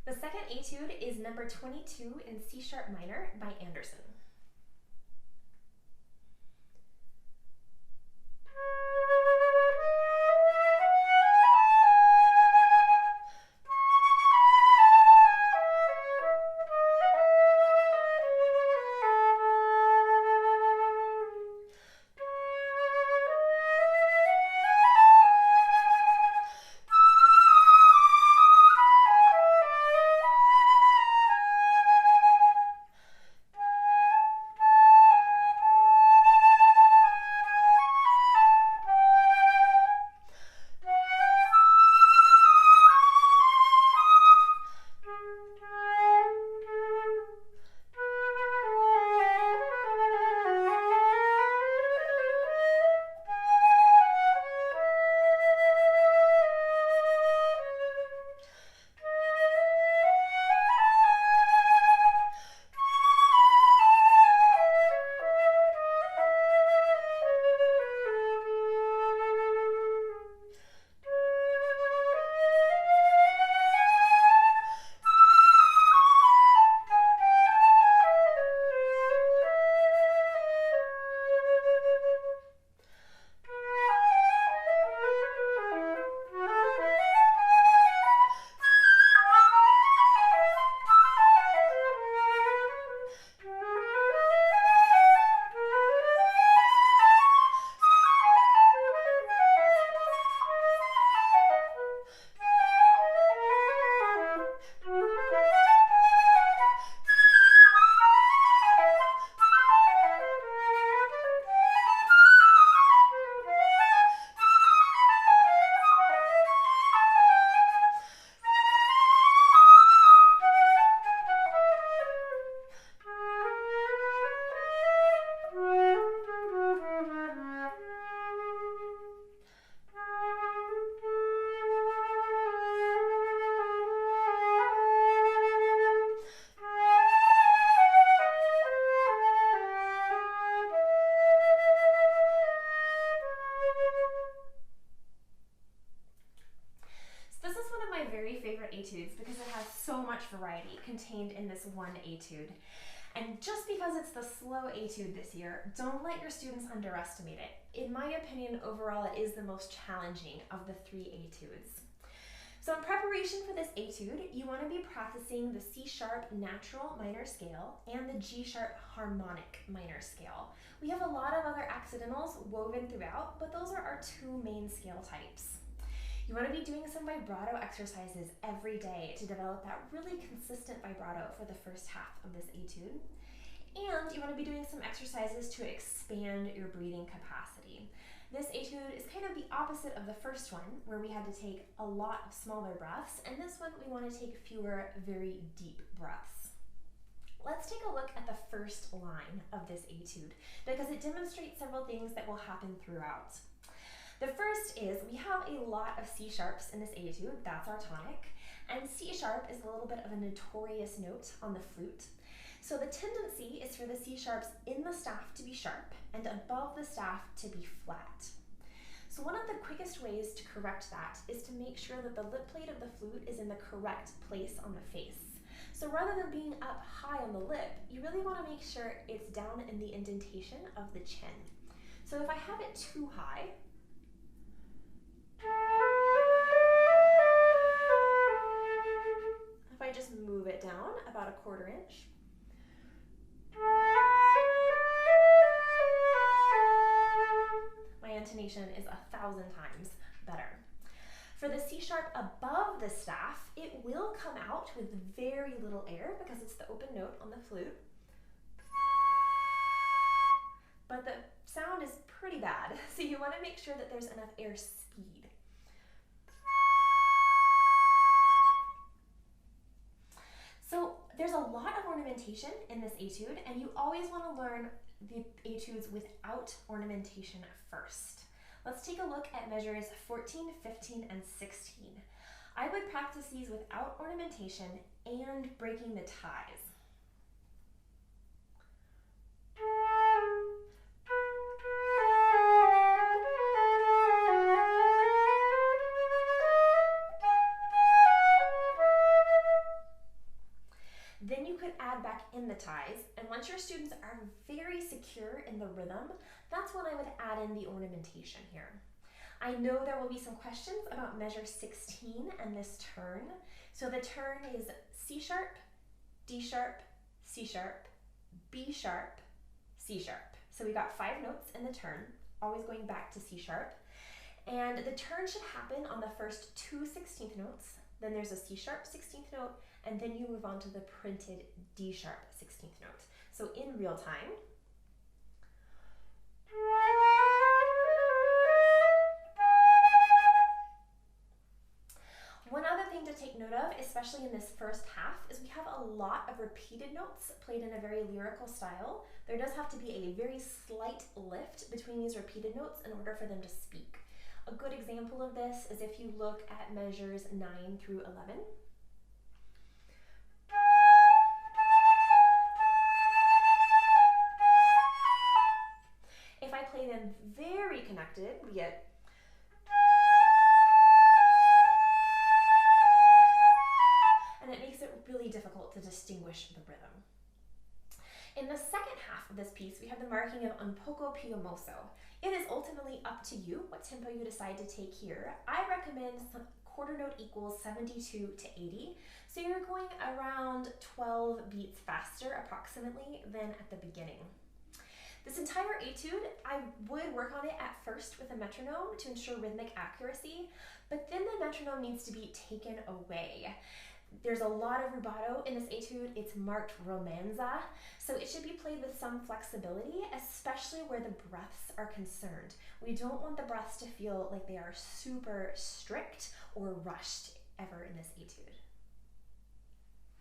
The second etude is number 22 in C sharp minor by Andersen. Etudes because it has so much variety contained in this one etude. And just because it's the slow etude this year, don't let your students underestimate it. In my opinion, overall, it is the most challenging of the 3 etudes. So in preparation for this etude, you want to be practicing the C sharp natural minor scale and the G sharp harmonic minor scale. We have a lot of other accidentals woven throughout, but those are our 2 main scale types. You want to be doing some vibrato exercises every day to develop that really consistent vibrato for the first half of this etude. And you want to be doing some exercises to expand your breathing capacity. This etude is kind of the opposite of the first one, where we had to take a lot of smaller breaths, and this one we want to take fewer, very deep breaths. Let's take a look at the first line of this etude, because it demonstrates several things that will happen throughout. The first is we have a lot of C sharps in this etude, that's our tonic, and C sharp is a little bit of a notorious note on the flute. So the tendency is for the C sharps in the staff to be sharp and above the staff to be flat. So one of the quickest ways to correct that is to make sure that the lip plate of the flute is in the correct place on the face. So rather than being up high on the lip, you really want to make sure it's down in the indentation of the chin. So if I have it too high, if I just move it down about 1/4 inch, my intonation is 1,000 times better. For the C sharp above the staff, it will come out with very little air because it's the open note on the flute. But the sound is pretty bad, so you want to make sure that there's enough air speed. So there's a lot of ornamentation in this etude, and you always want to learn the etudes without ornamentation first. Let's take a look at measures 14, 15, and 16. I would practice these without ornamentation and breaking the ties. back in the ties, and once your students are very secure in the rhythm, that's when I would add in the ornamentation here. I know there will be some questions about measure 16 and this turn. So the turn is C sharp, D sharp, C sharp, B sharp, C sharp. So we got 5 notes in the turn, always going back to C sharp. And the turn should happen on the first 2 16th notes. Then there's a C sharp 16th note, and then you move on to the printed D sharp 16th note. So in real time, one other thing to take note of, especially in this first half, is we have a lot of repeated notes played in a very lyrical style. There does have to be a very slight lift between these repeated notes in order for them to speak. A good example of this is if you look at measures 9 through 11. If I play them very connected, we get and it makes it really difficult to distinguish the rhythm. In the second half of this piece, we have the marking of un poco più mosso. It is ultimately up to you what tempo you decide to take here. I recommend some quarter note equals 72 to 80. So you're going around 12 beats faster approximately than at the beginning. This entire etude, I would work on it at first with a metronome to ensure rhythmic accuracy, but then the metronome needs to be taken away. There's a lot of rubato in this etude. It's marked romanza, so it should be played with some flexibility, especially where the breaths are concerned. We don't want the breaths to feel like they are super strict or rushed ever in this etude.